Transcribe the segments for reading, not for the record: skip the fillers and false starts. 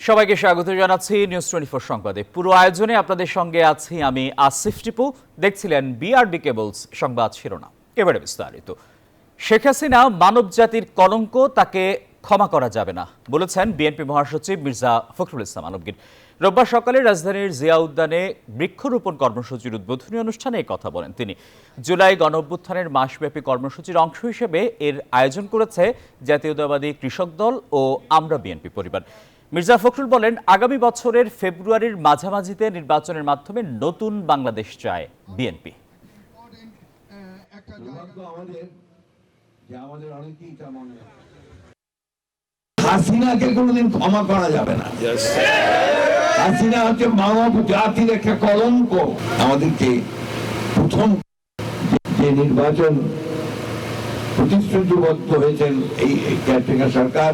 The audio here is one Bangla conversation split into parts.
সবাইকে স্বাগত জানাচ্ছি নিউজ 24 সংবাদে। পুরো আয়োজনে আপনাদের সঙ্গে আছি আমি আসিফ টিপু। দেখছিলেন বিআরবি কেবলস সংবাদ শিরোনাম, এবারে বিস্তারিত। শেখ হাসিনা মানব জাতির কলঙ্ক, তাকে ক্ষমা করা যাবে না বলেছেন বিএনপি মহাসচিব মির্জা ফখরুল ইসলাম আলমগীর। রোববার সকালে রাজধানীর জিয়া উদ্যানে বৃক্ষরোপণ কর্মসূচির উদ্বোধনী অনুষ্ঠানে এই কথা বলেন তিনি। জুলাই গণঅভ্যুত্থানের মাসব্যাপী কর্মসূচির অংশ হিসেবে এর আয়োজন করেছে জাতীয়তাবাদী কৃষক দল ও আমরা বিএনপি পরিবার। মির্জা ফখরুল বলেন, আগামী বছরের ফেব্রুয়ারির মাঝামাঝিতে নির্বাচনের মাধ্যমে নতুন বাংলাদেশ চায় বিএনপি। হাসিনাকে কোনোদিন ক্ষমা করা যাবে না। হাসিনা হচ্ছে মানব জাতির একটা কলঙ্ক। আমাদেরকে প্রথম যে নির্বাচন প্রতিশ্রুতিবদ্ধ হয়েছেন এই কেয়ারটেকার সরকার,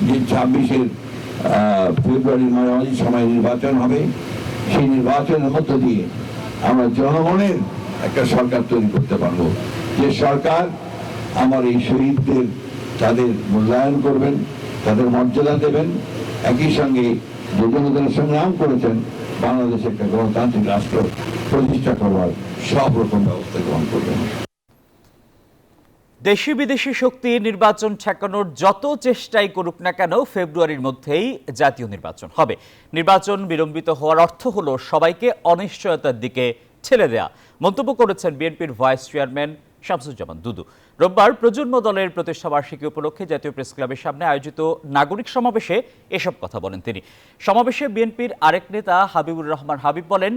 যে 26 ফেব্রুয়ারির মাঝামাঝি সময় নির্বাচন হবে, সেই নির্বাচনের মধ্য দিয়ে আমরা জনগণের একটা সরকার তৈরি করতে পারবো, যে সরকার আমার এই শহীদদের তাদের মূল্যায়ন করবেন, তাদের মর্যাদা দেবেন, একই সঙ্গে যে জনগণের সংগ্রাম করেছেন বাংলাদেশে একটা গণতান্ত্রিক রাষ্ট্র প্রতিষ্ঠা করবার সব রকম ব্যবস্থা গ্রহণ করবেন। দেশি বিদেশি শক্তি নির্বাচন ঠেকানোর যত চেষ্টাই করুক না কেন, ফেব্রুয়ারির মধ্যেই জাতীয় নির্বাচন হবে। নির্বাচন বিলম্বিত হওয়ার অর্থ হলো সবাইকে অনিশ্চয়তার দিকে ঠেলে দেয়া, মন্তব্য করেছেন বিএনপির ভাইস চেয়ারম্যান শামসুজ্জামান দুদু। রোববার প্রজন্ম দলের প্রতিষ্ঠাবার্ষিকী উপলক্ষে জাতীয় প্রেস ক্লাবের সামনে আয়োজিত নাগরিক সমাবেশে এসব কথা বলেন তিনি। সমাবেশে বিএনপির আরেক নেতা হাবিবুর রহমান হাবিব বলেন,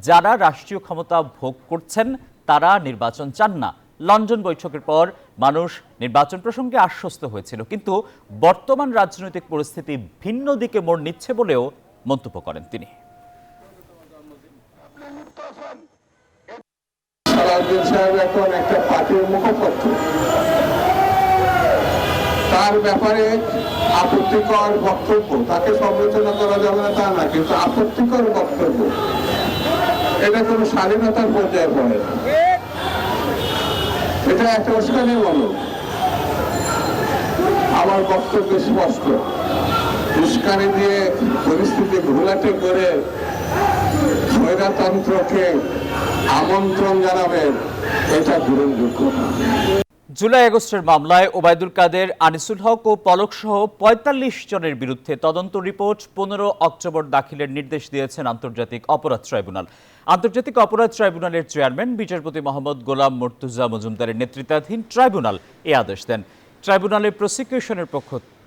যারা রাষ্ট্রীয় ক্ষমতা ভোগ করছেন তারা নির্বাচন চান না। লন্ডন বৈঠকের পর মানুষ নির্বাচন প্রসঙ্গে আশ্বস্ত হয়েছিল, কিন্তু বর্তমান রাজনৈতিক পরিস্থিতি ভিন্ন দিকে মোড় নিচ্ছে বলেও মন্তব্য করেন তিনি। এখন একটা পার্টির মুখপত্র, তার ব্যাপারে আপত্তিকর বক্তব্য, তাকে সমালোচনা করা যাবে না তা না, কিন্তু আপত্তিকর বক্তব্য এটা কোনো স্বাধীনতার পর্যায়ে পড়ে না, এটা একটা উস্কানিমূলক। আমার বক্তব্য স্পষ্ট, উস্কানি দিয়ে পরিস্থিতি ঘোলাটে করে স্বৈরতন্ত্রকে আমন্ত্রণ জানাবেন, এটা গ্রহণযোগ্য না। জুলাই আগস্টের মামলায় ওবায়দুল কাদের, আনিসুল হক ও পলক সহ ৪৫ জনের বিরুদ্ধে তদন্ত রিপোর্ট ১৫ অক্টোবর দাখিলের নির্দেশ দিয়েছেন আন্তর্জাতিক অপরাধ ট্রাইব্যুনাল। আন্তর্জাতিক অপরাধ ট্রাইব্যুনালের চেয়ারম্যান বিচারপতি মোহাম্মদ গোলাম মুর্তুজা মজুমদারের নেতৃত্বাধীন ট্রাইব্যুনাল এ আদেশ দেন। ট্রাইব্যুনালের প্রসিকিউশনের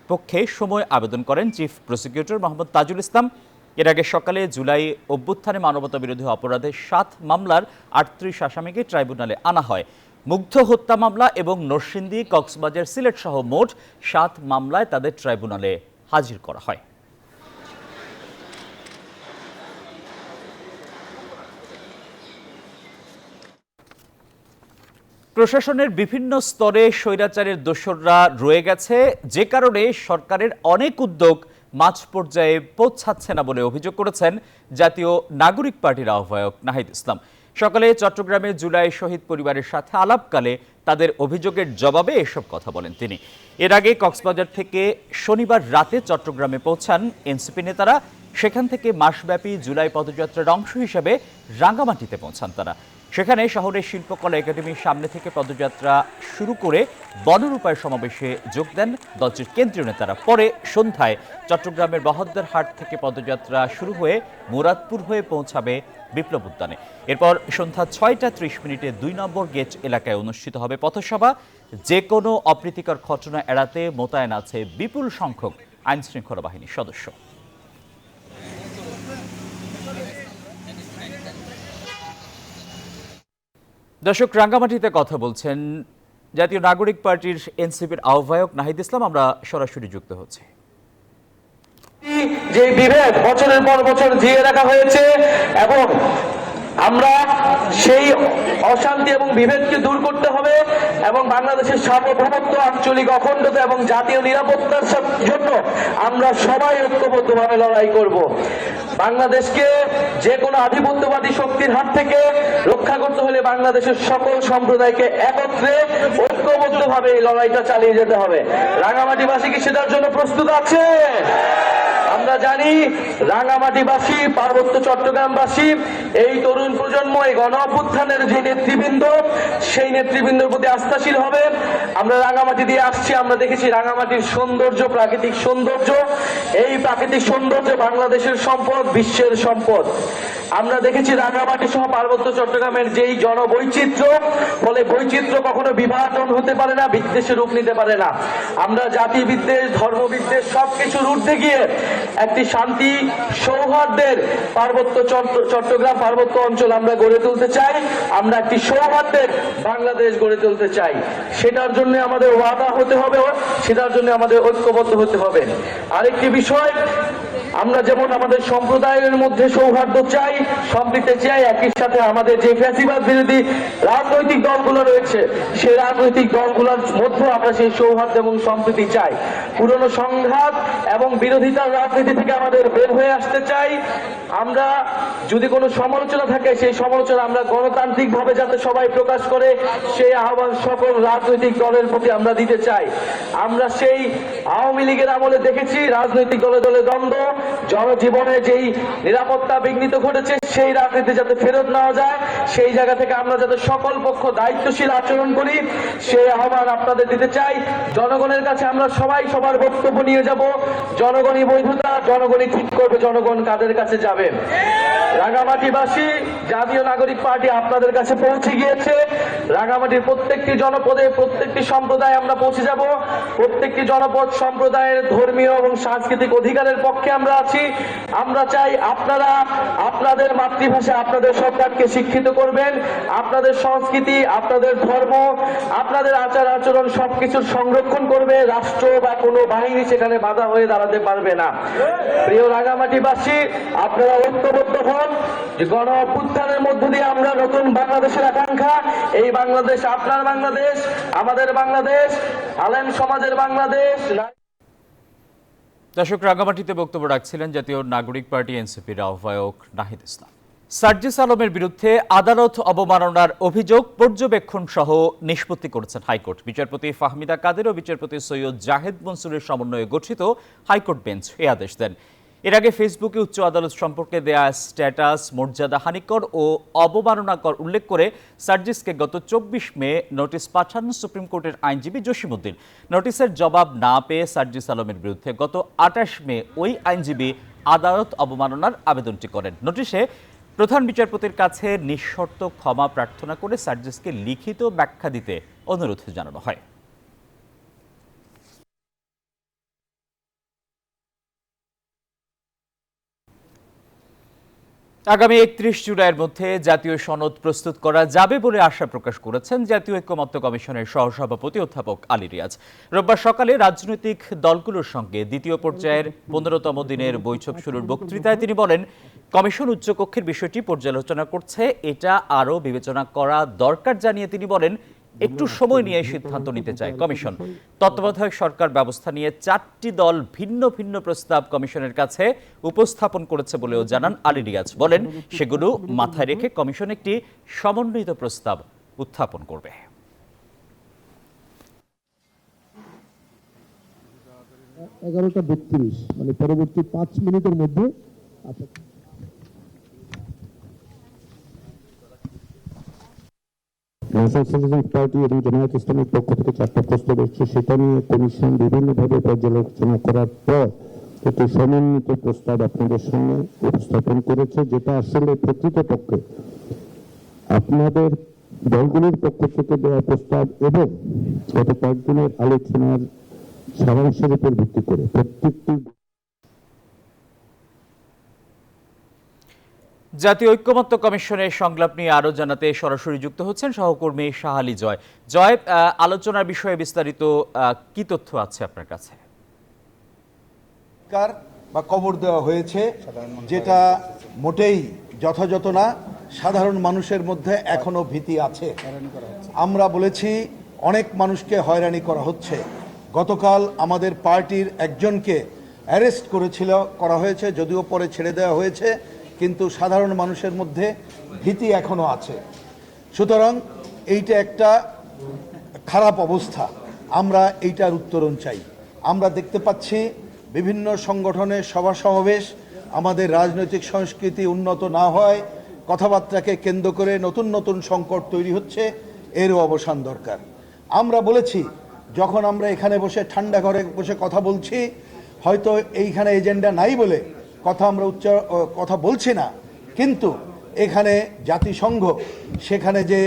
পক্ষে সময় আবেদন করেন চিফ প্রসিকিউটর মোহাম্মদ তাজুল ইসলাম। এর আগে সকালে জুলাই অভ্যুত্থানে মানবতা বিরোধী অপরাধের 7 মামলার 38 আসামিকে ট্রাইব্যুনালে আনা হয়। মুগ্ধ হত্যা মামলা এবং নরসিংদী, কক্সবাজার, সিলেট সহ মোট 7 মামলায় তাদের ট্রাইব্যুনালে হাজির করা হয়। প্রশাসনের বিভিন্ন স্তরে স্বৈরাচারের দোসররা রয়ে গেছে, যে কারণে সরকারের অনেক উদ্যোগ মাঝ পর্যায়ে পৌঁছাচ্ছে না বলে অভিযোগ করেছেন জাতীয় নাগরিক পার্টির আহ্বায়ক নাহিদ ইসলাম। সকালে চট্টগ্রামে জুলাই শহীদ পরিবারের সাথে আলাপকালে তাদের অভিযোগের জবাবে এসব কথা বলেন তিনি। এর আগে কক্সবাজার থেকে শনিবার রাতে চট্টগ্রামে পৌঁছান এনসিপি নেতারা। সেখান থেকে মাসব্যাপী জুলাই পদযাত্রার অংশ হিসেবে রাঙ্গামাটিতে পৌঁছান তারা। সেখানে শহরের শিল্পকলা একাডেমির সামনে থেকে পদযাত্রা শুরু করে বনরূপায় সমাবেশে যোগ দেন দলটির কেন্দ্রীয় নেতারা। পরে সন্ধ্যায় চট্টগ্রামের বহদ্দার হাট থেকে পদযাত্রা শুরু হয়ে মুরাদপুর হয়ে পৌঁছাবে বিপ্লব উদ্যানে। এরপর সন্ধ্যা ৬টা ৩০ 2 নম্বর গেট এলাকায় অনুষ্ঠিত হবে পথসভা। যে কোনো অপ্রীতিকর ঘটনা এড়াতে মোতায়েন আছে বিপুল সংখ্যক আইন শৃঙ্খলা বাহিনীর সদস্য। দর্শক, রাঙ্গামাটিতে কথা বলছেন জাতীয় নাগরিক পার্টির এনসিপির আহ্বায়ক নাহিদ ইসলাম। আমরা সরাসরি যুক্ত হচ্ছি। যে বিভেদ বছরের পর বছর জিয়ে রাখা হয়েছে এবং আমরা সেই অশান্তি এবং বিভেদকে দূর করতে হবে এবং বাংলাদেশের সার্বভৌমত্ব, আঞ্চলিক অখণ্ডতা এবং জাতীয় নিরাপত্তার জন্য আমরা সবাই ঐক্যবদ্ধভাবে লড়াই করব। বাংলাদেশকে যে কোনো আধিপত্যবাদী শক্তির হাত থেকে রক্ষা করতে হলে বাংলাদেশের সকল সম্প্রদায়কে একত্রে ঐক্যবদ্ধভাবে এই লড়াইটা চালিয়ে যেতে হবে। রাঙ্গামাটিবাসী কি সেটার জন্য প্রস্তুত আছে? আমরা জানি রাঙামাটিবাসী, পার্বত্য চট্টগ্রামবাসী, এই তরুণ প্রজন্ম, এই গণ অভ্যুত্থানের যে নেতৃবৃন্দ, সেই নেতৃবৃন্দের প্রতি আস্থাশীল হবে। আমরা রাঙামাটি দিয়ে আসছি, আমরা দেখেছি রাঙামাটির সৌন্দর্য, প্রাকৃতিক সৌন্দর্য। এই প্রাকৃতিক সৌন্দর্য বাংলাদেশের সম্পদ, বিশ্বের সম্পদ। আমরা দেখেছি রাঙামাটি সহ পার্বত্য চট্টগ্রামের যেই জনবৈচিত্র্য, ফলে বৈচিত্র্য কখনো বিভাজন হতে পারে না, বিদ্বেষে রূপ নিতে পারে না। আমরা জাতি বিদ্বেষ, ধর্ম বিদ্বেষ সবকিছুর ঊর্ধ্বে গিয়ে একটি শান্তি সৌহার্দ্যের পার্বত্য চট্টগ্রাম পার্বত্য অঞ্চল আমরা গড়ে তুলতে চাই। আমরা একটি সৌহার্দ্যের বাংলাদেশ গড়ে তুলতে চাই। সেটার জন্য আমাদের ওয়াদা হতে হবে, সেটার জন্য আমাদের ঐক্যবদ্ধ হতে হবে। আরেকটি বিষয়, আমরা যেমন আমাদের সম্প্রদায়ের মধ্যে সৌহার্দ্য চাই, সম্প্রীতি চাই, একই সাথে আমাদের যে ফ্যাসিবাদ বিরোধী রাজনৈতিক দলগুলো রয়েছে, সেই রাজনৈতিক দলগুলোর মধ্যে আমরা সেই সৌহার্দ্য এবং সম্প্রীতি চাই। পুরনো সংঘাত এবং বিরোধিতার রাজনীতি থেকে আমাদের বের হয়ে আসতে চাই। আমরা যদি কোনো সমালোচনা থাকে, সেই সমালোচনা আমরা গণতান্ত্রিক ভাবে যাতে সবাই প্রকাশ করে, সেই আহ্বান সকল রাজনৈতিক দলের প্রতি আমরা দিতে চাই। আমরা সেই আওয়ামী লীগের আমলে দেখেছি রাজনৈতিক দলে দলে দ্বন্দ্ব, জনজীবনে যেই নিরাপত্তা বিঘ্নিত ঘটেছে, সেই রাজনীতি যাতে ফেরত নেওয়া যায়, সেই জায়গা থেকে আমরা যাতে সকল পক্ষ দায়িত্বশীল আচরণ করি, সেই আহ্বান আপনাদের দিতে চাই। জনগণের কাছে আমরা সবাই সবার বক্তব্য নিয়ে যাব। জনগণই বৈধতা, জনগণই ঠিক করবে জনগণ কাদের কাছে যাবে। রাঙামাটিবাসী, জাতীয় নাগরিক পার্টি আপনাদের কাছে পৌঁছে গিয়েছে। রাঙামাটির প্রত্যেকটি জনপদে, প্রত্যেকটি সম্প্রদায় আমরা পৌঁছে যাব। প্রত্যেকটি জনপদ সম্প্রদায়ের ধর্মীয় এবং সাংস্কৃতিক অধিকারের পক্ষে আমরা আছি। আমরা চাই আপনারা আপনাদের মাতৃভাষা আপনাদের সরকারকে শিক্ষিত করবেন, আপনাদের সংস্কৃতি, আপনাদের ধর্ম, আপনাদের আচার আচরণ সবকিছুর সংরক্ষণ করবে। রাষ্ট্র বা কোনো বাহিনী সেখানে বাধা হয়ে দাঁড়াতে পারবে না। প্রিয় রাঙামাটিবাসী, আপনারা ঐক্যবদ্ধ হন যে গণ অভ্যুত্থানের মধ্য দিয়ে আমরা নতুন বাংলাদেশের আকাঙ্ক্ষা, এই বাংলাদেশ আপনার বাংলাদেশ, আমাদের বাংলাদেশ, আলেম সমাজের বাংলাদেশ। দর্শক, রাঙামাটিতে বক্তব্য রাখছিলেন জাতীয় নাগরিক পার্টি এনসিপির আহ্বায়ক নাহিদ ইসলাম। সার্জিস আলমের বিরুদ্ধে আদালত অবমাননার অভিযোগ পর্যবেক্ষণ সহ নিষ্পত্তি করেছেন হাইকোর্ট। বিচারপতি ফাহমিদা কাদের ও বিচারপতি সৈয়দ জাহেদ মনসুরের সমন্বয়ে গঠিত হাইকোর্ট বেঞ্চ এই আদেশ দেন। এর আগে ফেসবুকে উচ্চ আদালত সম্পর্কে দেয়া স্ট্যাটাস মর্যাদাহানিকর ও অবমাননাকর উল্লেখ করে সার্জিসকে গত 24 মে নোটিশ পাঠান সুপ্রিম কোর্টের আইনজীবী জসিমউদ্দিন। নোটিশের জবাব না পেয়ে সার্জিস আলমের বিরুদ্ধে গত 28 মে ওই আইনজীবী আদালত অবমাননার আবেদনটি করেন। নোটিশে প্রধান বিচারপতির কাছে নিঃশর্ত ক্ষমা প্রার্থনা করে সার্জিসকে লিখিত ব্যাখ্যা দিতে অনুরোধ জানানো হয়। আগামী 31 জুলাইয়ের মধ্যে জাতীয় সনদ প্রস্তুত করা যাবে বলে আশা প্রকাশ করেছেন জাতীয় ঐক্যমত্য কমিশনের সহসভাপতি অধ্যাপক আলী রিয়াজ। রোববার সকালে রাজনৈতিক দলগুলোর সঙ্গে দ্বিতীয় পর্যায়ের 15তম দিনের বৈঠক শুরুর বক্তৃতায় তিনি বলেন, কমিশন উচ্চকক্ষের বিষয়টি পর্যালোচনা করছে, এটা আরও বিবেচনা করা দরকার জানিয়ে তিনি বলেন, একটু সময় নিয়ে সিদ্ধান্ত নিতে চায় কমিশন। তত্ত্বাবধায়ক সরকার ব্যবস্থা নিয়ে 4টি দল ভিন্ন ভিন্ন প্রস্তাব কমিশনের কাছে উপস্থাপন করেছে বলেও জানান আলী রিয়াজ। বলেন, সেগুলো মাথায় রেখে কমিশন একটি সমন্বিত প্রস্তাব উত্থাপন করবে। এগারোটা 32, মানে পরবর্তী 5 মিনিটের মধ্যে ন্যাশনাল সোশ্যালিস্ট পার্টি এবং জামায়াত ইসলামের পক্ষ থেকে 4টা প্রস্তাব এসেছে। সেটা নিয়ে কমিশন বিভিন্নভাবে পর্যালোচনা করার পর একটি সমন্বিত প্রস্তাব আপনাদের সামনে উপস্থাপন করেছে, যেটা আসলে প্রকৃতপক্ষে আপনাদের দলগুলির পক্ষ থেকে দেওয়া প্রস্তাব এবং গত কয়েকদিনের আলোচনার সারাংশের উপর ভিত্তি করে প্রত্যেকটি। জাতীয় ঐক্যমত্য কমিশনের সংলাপ নিয়ে আরো জানাতে সরাসরি যুক্ত হচ্ছেন সহকর্মী শাহালি জয়। জয়, আলোচনার বিষয়ে বিস্তারিত কি তথ্য আছে আপনার কাছে? বা কবর দেওয়া হয়েছে, যেটা মোটেই যথাযথ না। সাধারণ মানুষের মধ্যে এখনো ভীতি আছে। আমরা বলেছি অনেক মানুষকে হয়রানি করা হচ্ছে। গতকাল আমাদের পার্টির একজনকে অ্যারেস্ট করা হয়েছে, যদিও পরে ছেড়ে দেওয়া হয়েছে, কিন্তু সাধারণ মানুষের মধ্যে ভীতি এখনো আছে। সুতরাং এইটা একটা খারাপ অবস্থা। আমরা এইটার উত্তরণ চাই। আমরা দেখতে পাচ্ছি বিভিন্ন সংগঠনের সভা সমাবেশ, আমাদের রাজনৈতিক সংস্কৃতি উন্নত না হয়, কথাবার্তাকে কেন্দ্র করে নতুন নতুন সংকট তৈরি হচ্ছে, এরও অবসান দরকার। আমরা বলেছি, যখন আমরা এখানে বসে ঠান্ডা ঘরে বসে কথা বলছি, হয়তো এইখানে এজেন্ডা নাই বলে কথা বলছি না, কিন্তু এখানে জাতিসংঘ সেখানে যে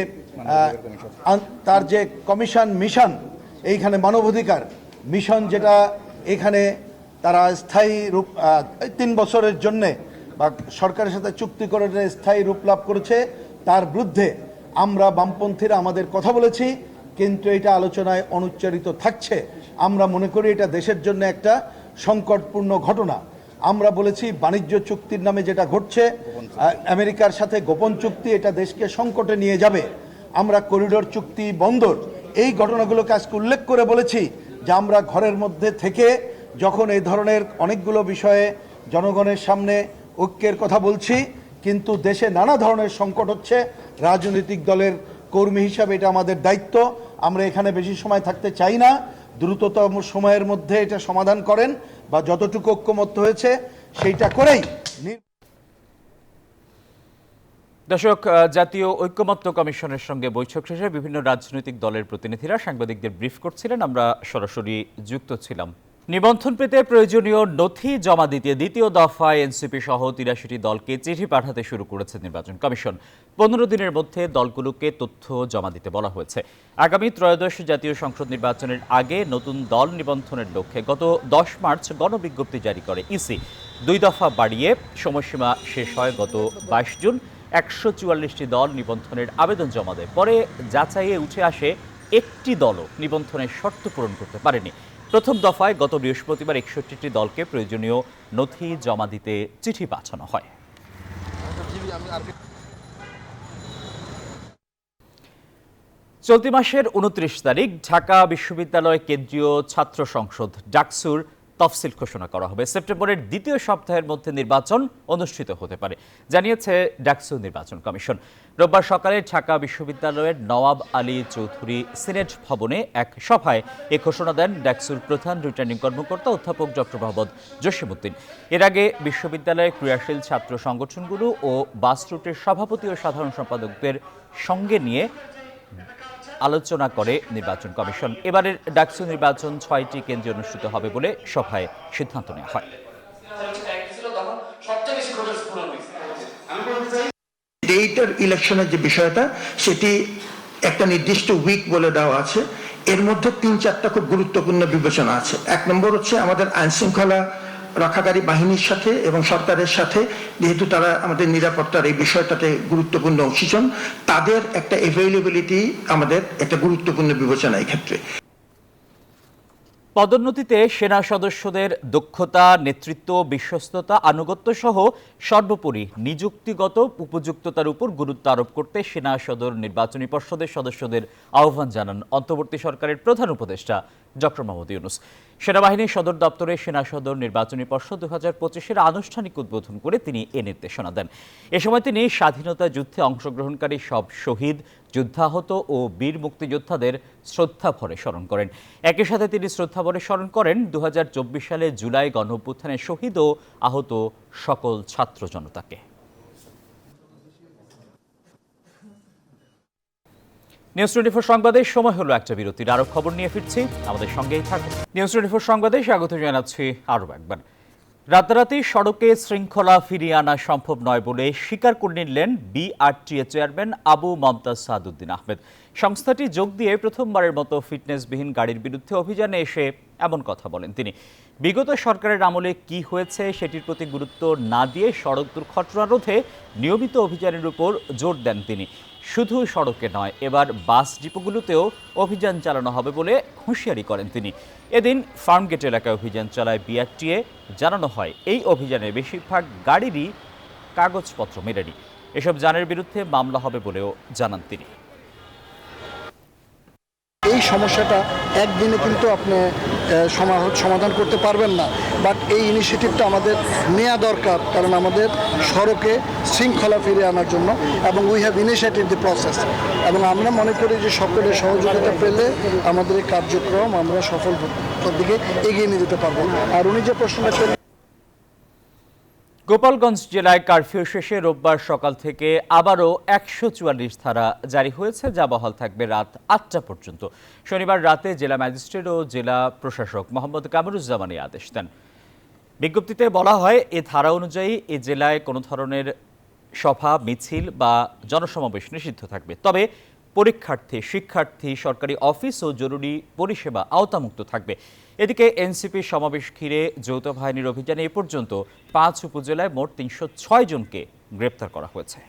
তার যে কমিশন মিশন, এইখানে মানবাধিকার মিশন, যেটা এখানে তারা স্থায়ী রূপ 3 বছরের জন্যে বা সরকারের সাথে চুক্তি করে স্থায়ী রূপ লাভ করেছে, তার বিরুদ্ধে আমরা বামপন্থীরা আমাদের কথা বলেছি, কিন্তু এটা আলোচনায় অনুচ্চারিত থাকছে। আমরা মনে করি এটা দেশের জন্য একটা সংকটপূর্ণ ঘটনা। আমরা বলেছি বাণিজ্য চুক্তির নামে যেটা ঘটছে আমেরিকার সাথে গোপন চুক্তি, এটা দেশকে সংকটে নিয়ে যাবে। আমরা করিডোর চুক্তি, বন্দর, এই ঘটনাগুলোকে আজকে উল্লেখ করে বলেছি যে আমরা ঘরের মধ্যে থেকে যখন এই ধরনের অনেকগুলো বিষয়ে জনগণের সামনে ঐক্যের কথা বলছি, কিন্তু দেশে নানা ধরনের সংকট হচ্ছে, রাজনৈতিক দলের কর্মী হিসাবে এটা আমাদের দায়িত্ব। আমরা এখানে বেশি সময় থাকতে চাই না, দ্রুততম সময়ের মধ্যে এটা সমাধান করেন বা যতটুকু ঐক্যমত্য হয়েছে সেইটা করেই। দর্শক, জাতীয় ঐক্যমত্য কমিশনের সঙ্গে বৈঠক শেষে বিভিন্ন রাজনৈতিক দলের প্রতিনিধিরা সাংবাদিকদের ব্রিফ করছিলেন। আমরা সরাসরি যুক্ত ছিলাম। নিবন্ধন পেতে প্রয়োজনীয় নথি জমা দিতে দ্বিতীয় দফায় এনসিপি সহ ৮৩টি দলকে চিঠি পাঠাতে শুরু করেছে নির্বাচন কমিশন। ১৫ দিনের মধ্যে দলগুলোকে তথ্য জমা দিতে বলা হয়েছে। আগামী ত্রয়োদশ জাতীয় সংসদ নির্বাচনের আগে নতুন দল নিবন্ধনের লক্ষ্যে গত ১০ মার্চ গণবিজ্ঞপ্তি জারি করে ইসি। ২ দফা বাড়িয়ে সময়সীমা শেষ হয় গত ২২ জুন। ১৪৪টি দল নিবন্ধনের আবেদন জমা দেয়। পরে যাচাইয়ে উঠে আসে একটি দলও নিবন্ধনের শর্ত পূরণ করতে পারেনি। প্রথম দফায় গত বৃহস্পতিবার ৬১টি দলকে প্রয়োজনীয় নথি জমা দিতে চিঠি পাঠানো হয়। চলতি মাসের ২৯ তারিখ ঢাকা বিশ্ববিদ্যালয় কেন্দ্রীয় ছাত্র সংসদ ডাকসুর তফসিল ঘোষণা করা হবে। সেপ্টেম্বরের দ্বিতীয় সপ্তাহের মধ্যে নির্বাচন অনুষ্ঠিত হতে পারে, জানিয়েছে ডাকসু নির্বাচন কমিশন। রোববার সকালে ঢাকা বিশ্ববিদ্যালয়ের নওয়াব আলী চৌধুরী সিনেট ভবনে এক সভায় এ ঘোষণা দেন ডাকসুর প্রধান রিটার্নিং কর্মকর্তা অধ্যাপক ডক্টর মোহাম্মদ জসিমউদ্দিন। এর আগে বিশ্ববিদ্যালয়ের ক্রিয়াশীল ছাত্র সংগঠনগুলো ও বাস রুটের সভাপতি ও সাধারণ সম্পাদকদের সঙ্গে নিয়ে আলোচনা করে নির্বাচন কমিশন। এবারের ডাকসু নির্বাচন ৬টি কেন্দ্রে অনুষ্ঠিত হবে বলে সভায় সিদ্ধান্ত নেওয়া হয়। ডেটার ইলেকশনের যে বিষয়টা, সেটি একটা নির্দিষ্ট উইক বলে দেওয়া আছে। এর মধ্যে ৩-৪টা খুব গুরুত্বপূর্ণ বিবেচনা আছে। ১ নম্বর হচ্ছে আমাদের আইন শৃঙ্খলা রক্ষাকারী বাহিনীর সাথে এবং সরকারের সাথে, যেহেতু তারা আমাদের নিরাপত্তার এই বিষয়টাতে গুরুত্বপূর্ণ অংশীজন, তাদের একটা অ্যাভেইলেবিলিটি আমাদের একটা গুরুত্বপূর্ণ বিবেচনা এই ক্ষেত্রে। পদোন্নতিতে সেনা সদস্যদের দক্ষতা, নেতৃত্ব, বিশ্বস্ততা, আনুগত্য সহ সর্বোপরি নিযুক্তিগত উপযুক্ততার উপর গুরুত্ব আরোপ করতে সেনা সদর নির্বাচনী পর্ষদের সদস্যদের আহ্বান জানান অন্তর্বর্তী সরকারের প্রধান উপদেষ্টা ডক্টর মোহাম্মদ ইউনূস। সেনাবাহিনীর সদর দপ্তরে সেনা সদর নির্বাচনী পর্ষদ ২০২৫-এর আনুষ্ঠানিক উদ্বোধন করে তিনি এ নির্দেশনা দেন। এ সময় তিনি স্বাধীনতা যুদ্ধে অংশগ্রহণকারী সব শহীদ, যুদ্ধাহত ও বীর মুক্তিযোদ্ধাদের শ্রদ্ধাভরে স্মরণ করেন। একই সাথে তিনি শ্রদ্ধাভরে স্মরণ করেন ২০২৪ সালে জুলাই গণঅভ্যুত্থানে শহীদ ও আহত সকল ছাত্র জনতাকে। নিউজ 24 সংবাদে সময় হলো একটা বিরতির। আরো খবর নিয়ে ফিরছি, আমাদের সঙ্গেই থাকুন। নিউজ 24 সংবাদে স্বাগত জানাচ্ছি আরও একবার। রাতারাতি সড়কে শৃঙ্খলা ফিরিয়ে আনা সম্ভব নয় বলে স্বীকার করে নিলেন বিআরটিএ চেয়ারম্যান আবু মমতাজ সাদউদ্দিন আহমেদ। সংস্থাটি যোগ দিয়ে প্রথমবারের মতো ফিটনেসবিহীন গাড়ির বিরুদ্ধে অভিযানে এসে এমন কথা বলেন তিনি। বিগত সরকারের আমলে কি হয়েছে সেটির প্রতি গুরুত্ব না দিয়ে সড়ক দুর্ঘটনা রোধে নিয়মিত অভিযানের উপর জোর দেন তিনি। শুধু সড়কে নয়, এবার বাস ডিপোগুলোতেও অভিযান চালানো হবে বলে হুঁশিয়ারি করেন তিনি। এদিন ফার্মগেট এলাকায় অভিযান চালায় বিআরটিএ। জানানো হয় এই অভিযানে বেশিরভাগ গাড়িরই কাগজপত্র মেলেনি। এসব যানের বিরুদ্ধে মামলা হবে বলেও জানান তিনি। এই সমস্যাটা একদিনে কিন্তু আপনি সমাধান করতে পারবেন না, বাট এই ইনিশিয়েটিভটা আমাদের নেওয়া দরকার, কারণ আমাদের সড়কে শৃঙ্খলা ফিরে আনার জন্য, এবং we have initiated the process, এবং আমরা মনে করি যে সকলের সহযোগিতা পেলে আমাদের এই কার্যক্রম আমরা সফল হব। নিরাপত্তার দিকে এগিয়ে নিয়ে যেতে পারবো। আর উনি যে প্রশ্নটা করলেন, গোপালগঞ্জ জেলায় কারফিউ শেষে রোববার সকাল থেকে আবারও 144 ধারা জারি হয়েছে, যা বহাল থাকবে রাত 8টা পর্যন্ত। শনিবার রাতে জেলা ম্যাজিস্ট্রেট ও জেলা প্রশাসক মোহাম্মদ কামরুজ্জামান এই আদেশ দেন। বিজ্ঞপ্তিতে বলা হয়, এ ধারা অনুযায়ী এ জেলায় কোনো ধরনের সভা, মিছিল বা জনসমাবেশ নিষিদ্ধ থাকবে। তবে পরীক্ষার্থী, শিক্ষার্থী, সরকারি অফিস ও জরুরি পরিষেবা আওতামুক্ত থাকবে। এদিকে এনসিপি সমাবেশ ঘিরে যৌথ বাহিনীর অভিযানে এ পর্যন্ত 5 উপজেলায় মোট 306 জনকে গ্রেপ্তার করা হয়েছে।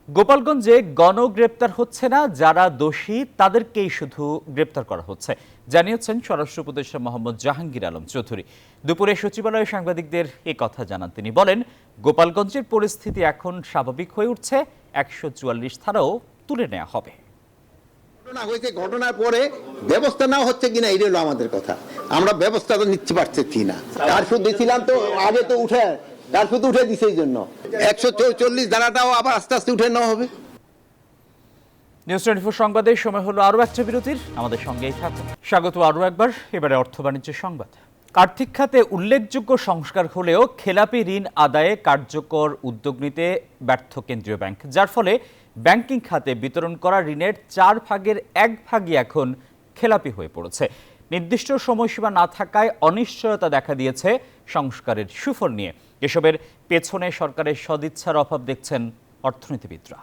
গোপালগঞ্জে গণগ্রেপ্তার হচ্ছে না, যারা দোষী তাদেরকেই শুধু গ্রেপ্তার করা হচ্ছে, জানিয়েছেন স্বরাষ্ট্র উপদেষ্টা মোহাম্মদ জাহাঙ্গীর আলম চৌধুরী। দুপুরে সচিবালয়ে সাংবাদিকদের এ কথা জানান তিনি। বলেন, গোপালগঞ্জের পরিস্থিতি এখন স্বাভাবিক হয়ে উঠছে, 144 ধারাও তুলে নেওয়া হবে। ঘটনা হয়েছে, ঘটনার পরে ব্যবস্থা নেওয়া হচ্ছে কিনা এই হলো আমাদের কথা। আমরা ব্যবস্থা তো নিতে পারছি না। কারফিউ দিয়েছিলাম তো আগে তো উঠে, কারফিউ তো উঠে দিছে, এই জন্য 144 ধারাটাও আবার আস্তে আস্তে উঠে নেওয়া হবে। নিউজ 24 সংবাদের সময় হলো আরও একটা বিরতির, আমাদের সঙ্গেই থাকুন। স্বাগত আরও একবার। এবারে অর্থ বাণিজ্যের সংবাদ। আর্থিক খাতে উল্লেখযোগ্য সংস্কার হলেও খেলাপি ঋণ আদায়ে কার্যকর উদ্যোগ নিতে ব্যর্থ কেন্দ্রীয় ব্যাংক, যার ফলে ব্যাংকিং খাতে বিতরণ করা ঋণের 4 ভাগের 1 ভাগই এখন খেলাপি হয়ে পড়েছে। নির্দিষ্ট সময়সীমা না থাকায় অনিশ্চয়তা দেখা দিয়েছে সংস্কারের সুফল নিয়ে। এসবের পেছনে সরকারের সদিচ্ছার অভাব দেখছেন অর্থনীতিবিদরা।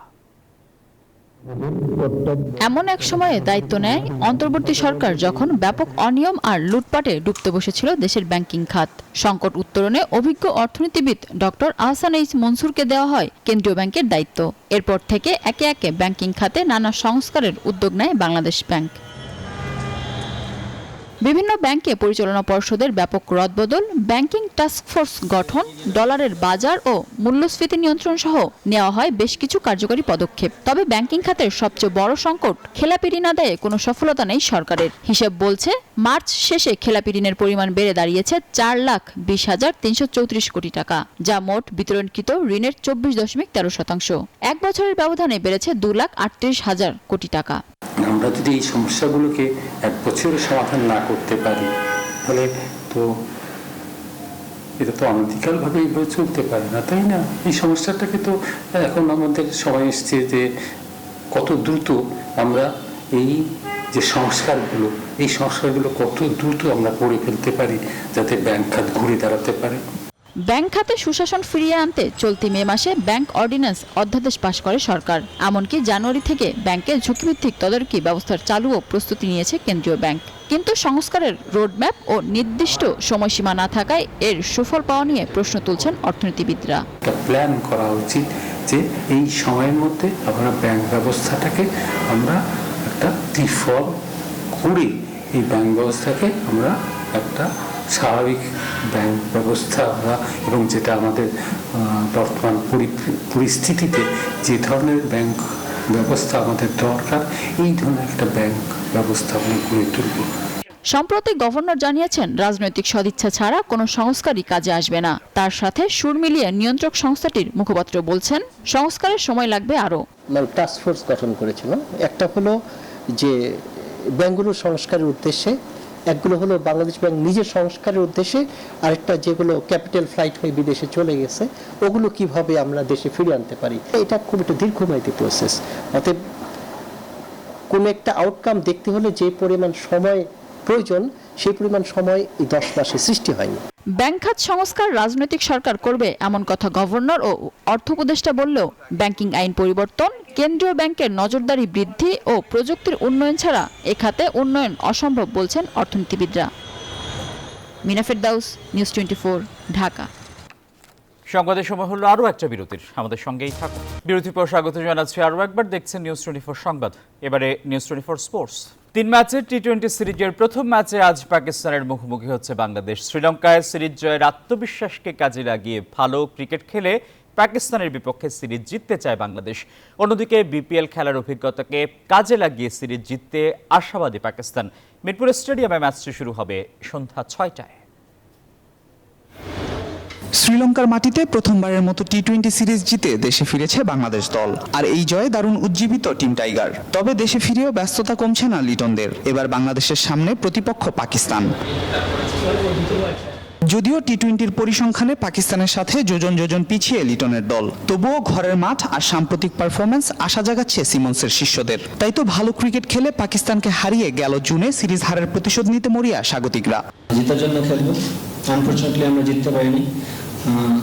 এমন এক সময়ে দায়িত্ব নেয় অন্তর্বর্তী সরকার, যখন ব্যাপক অনিয়ম আর লুটপাটে ডুবতে বসেছিল দেশের ব্যাংকিং খাত। সংকট উত্তরণে অভিজ্ঞ অর্থনীতিবিদ ডক্টর আহসান এইচ মনসুরকে দেওয়া হয় কেন্দ্রীয় ব্যাংকের দায়িত্ব। এরপর থেকে একে একে ব্যাংকিং খাতে নানা সংস্কারের উদ্যোগ নেয় বাংলাদেশ ব্যাংক। বিভিন্ন ব্যাংকে পরিচালনা পর্ষদের ব্যাপক রদবদল, ব্যাংকিং টাস্কফোর্স গঠন, ডলারের বাজার ও মূল্যস্ফীতি নিয়ন্ত্রণ সহ নেওয়া হয় বেশ কিছু কার্যকরী পদক্ষেপ। তবে ব্যাংকিং খাতের সবচেয়ে বড় সংকট, খেলাপি ঋণ আদায়ে কোনো সফলতা নেই সরকারের। হিসেব বলছে, মার্চ শেষে খেলাপি ঋণের পরিমাণ বেড়ে দাঁড়িয়েছে 4,20,334 কোটি টাকা, যা মোট বিতরণকৃত ঋণের 24.13%। এক বছরের ব্যবধানে বেড়েছে 2,38,000 কোটি টাকা। আমরা যদি এই সমস্যাগুলোকে এক বছরের সমাধান না করতে পারি, তাহলে তো এটা তো অনধিকারভাবে এইভাবে চলতে পারে না, তাই না? এই সমস্যাটাকে তো এখন আমাদের সময় এসছে যে কত দ্রুত আমরা এই যে সংস্কারগুলো, এই সংস্কারগুলো কত দ্রুত আমরা করে ফেলতে পারি, যাতে ব্যাংক খাত ঘুরে দাঁড়াতে পারে। ব্যাংক খাতে সুশাসন ফিরিয়ে আনতে চলতি মে মাসে ব্যাংক অর্ডিন্যান্স অধ্যাদেশ পাশ করে সরকার। এমনকি জানুয়ারি থেকে ব্যাংকে ঝুঁকিভিত্তিক তদারকি ব্যবস্থার চালু ও প্রস্তুতি নিয়েছে কেন্দ্রীয় ব্যাংক। কিন্তু সংস্কারের রোডম্যাপ ও নির্দিষ্ট সময়সীমা না থাকায় এর সুফল পাওয়া নিয়ে প্রশ্ন তুলছেন অর্থনীতিবিদরা। একটা প্ল্যান করা উচিত যে এই সময়ের মধ্যে আমরা ব্যাংক ব্যবস্থাটাকে আমরা একটা ত্রিফল করে এই ব্যাংক ব্যবস্থাকে আমরা একটা স্বাভাবিক ব্যাংক ব্যবস্থা আমরা, এবং যেটা আমাদের বর্তমান পরিস্থিতিতে যে ধরনের ব্যাংক ব্যবস্থা আমাদের দরকার, এই ধরনের একটা ব্যাংক ব্যবস্থা আমরা গড়ে তুলব। সম্প্রতি গভর্নর জানিয়েছেন, রাজনৈতিক সদিচ্ছা ছাড়া কোনো সংস্কারই কাজে আসবে না। তার সাথে সুর মিলিয়ে নিয়ন্ত্রক সংস্থাটির মুখপাত্র বলছেন, সংস্কারের সময় লাগবে আরও। টাস্কফোর্স গঠন করেছিল। একটা হলো যে ব্যাংকগুলোর সংস্কারের উদ্দেশ্যে, একগুলো হলো বাংলাদেশ ব্যাংক নিজের সংস্কারের উদ্দেশ্যে, আরেকটা যেগুলো ক্যাপিটাল ফ্লাইট হয়ে বিদেশে চলে গেছে ওগুলো কিভাবে আমরা দেশে ফিরিয়ে আনতে পারি। এটা খুব একটা দীর্ঘমেয়াদী প্রসেস। অতএব কোনো একটা আউটকাম দেখতে হলে যে পরিমাণ সময় প্রয়োজন, সেই পরিমাণ সময় এই 10 মাসে সৃষ্টি হয়নি। ব্যাংক খাত সংস্কার রাজনৈতিক সরকার করবে এমন কথা গভর্নর ও অর্থ উপদেষ্টা বললেও ব্যাংকিং আইন পরিবর্তন, কেন্দ্রীয় ব্যাংকের নজরদারি বৃদ্ধি ও প্রযুক্তির উন্নয়ন ছাড়া এ খাতে উন্নয়ন অসম্ভব বলছেন অর্থনীতিবিদরা। মিনা ফেরদাউস, নিউজ 24, ঢাকা। সংবাদের সময় হলো আরও একটা বিরতির, আমাদের সঙ্গেই থাকুন। বিরতির পর স্বাগত জানাচ্ছি আরও একবার, দেখছেন নিউজ 24 সংবাদ। এবারে নিউজ 24 স্পোর্টস। 3 ম্যাচের টি-20 সিরিজের প্রথম ম্যাচে আজ পাকিস্তানের মুখোমুখি হচ্ছে বাংলাদেশ। শ্রীলঙ্কায় সিরিজ জয়ের আত্মবিশ্বাসকে কাজে লাগিয়ে ভালো ক্রিকেট খেলে পাকিস্তানের বিপক্ষে সিরিজ জিততে চায় বাংলাদেশ। অন্যদিকে বিপিএল খেলার অভিজ্ঞতাকে কাজে লাগিয়ে সিরিজ জিততে আশাবাদী পাকিস্তান। মিরপুর স্টেডিয়ামে ম্যাচটি শুরু হবে সন্ধ্যা 6টায়। শ্রীলঙ্কার মাটিতে প্রথমবারের মতো টি-20 সিরিজ জিতে দেশে ফিরেছে বাংলাদেশ দল। আর এই জয়ে দারুণ উজ্জীবিত টিম টাইগার। তবে দেশে ফিরেও ব্যস্ততা কমছে না লিটনদের। এবার বাংলাদেশের সামনে প্রতিপক্ষ পাকিস্তান। যদিও টি-20-র পরিসংখ্যানে পাকিস্তানের সাথে যোজন যোজন পিছিয়ে লিটনের দল, তবুও ঘরের মাঠ আর সাম্প্রতিক পারফরম্যান্স আশা জাগাচ্ছে সিমন্সের শিষ্যদের। তাই তো ভালো ক্রিকেট খেলে পাকিস্তানকে হারিয়ে গেল জুনে সিরিজ হারের প্রতিশোধ নিতে মরিয়া স্বাগতিকরা। জেতার জন্য খেলবো, আনফরচুনেটলি আমরা জিততে পারিনি,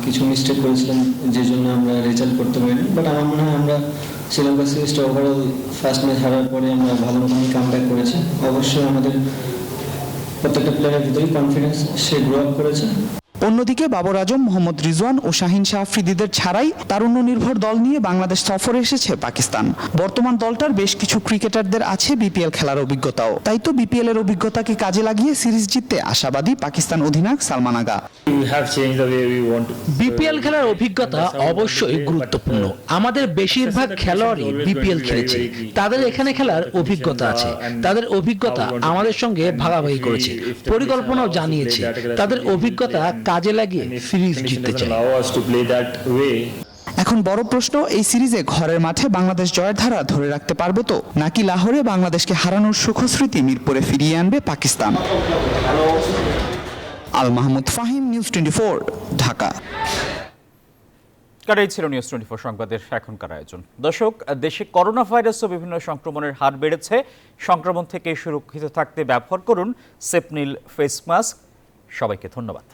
কিছু মিস্টেক করেছিলাম যে জন্য আমরা রেজাল্ট করতে পারিনি। বাট আমার মনে হয় আমরা শ্রীলঙ্কা সিরিজটা ওভারঅল ফার্স্ট ম্যাচ হারার পরে আমরা ভালো মতন কামব্যাক করেছি। অবশ্যই আমাদের প্রত্যেকটা প্লেয়ারের ভিতরেই কনফিডেন্স, সে গ্রো আপ করেছে। অন্যদিকে বাবর আজম, মোহাম্মদ রিজওয়ান ও শাহিন শাহ আফ্রিদিদের ছাড়াই তারুণ্য নির্ভর দল নিয়ে বাংলাদেশ সফরে এসেছে পাকিস্তান। বর্তমান দলটার বেশ কিছু ক্রিকেটারদের আছে বিপিএল খেলার অভিজ্ঞতাও। তাই তো বিপিএল এর অভিজ্ঞতাকে কাজে লাগিয়ে সিরিজ জিততে আশাবাদী পাকিস্তান অধিনায়ক সালমান আগা। বিপিএল খেলার অভিজ্ঞতা অবশ্যই গুরুত্বপূর্ণ। আমাদের বেশিরভাগ খেলোয়াড়ই বিপিএল খেলেছে, তাদের এখানে খেলার অভিজ্ঞতা আছে। তাদের অভিজ্ঞতা আমাদের সঙ্গে ভাগাভাগি করেছে, পরিকল্পনাও জানিয়েছে। তাদের অভিজ্ঞতা কাজে লাগিয়ে সিরিজ জিততে চায়। এখন বড় প্রশ্ন, এই সিরিজে ঘরের মাঠে বাংলাদেশ জয়ের ধারা ধরে রাখতে পারবে তো, নাকি লাহোরে বাংলাদেশকে হারানোর সুখস্মৃতি মিরপুরে ফিরিয়ে আনবে পাকিস্তান? আল মাহমুদ ফাহিম, নিউজ 24, ঢাকা। কাটাই ছিল নিউজ 24 সংবাদের এখনকার আয়োজন। দর্শক, দেশে করোনা ভাইরাস ও বিভিন্ন সংক্রমণের হার বেড়েছে। সংক্রমণ থেকে সুরক্ষিত থাকতে ব্যবহার করুন সেপনিল ফেস মাস্ক। সবাইকে ধন্যবাদ।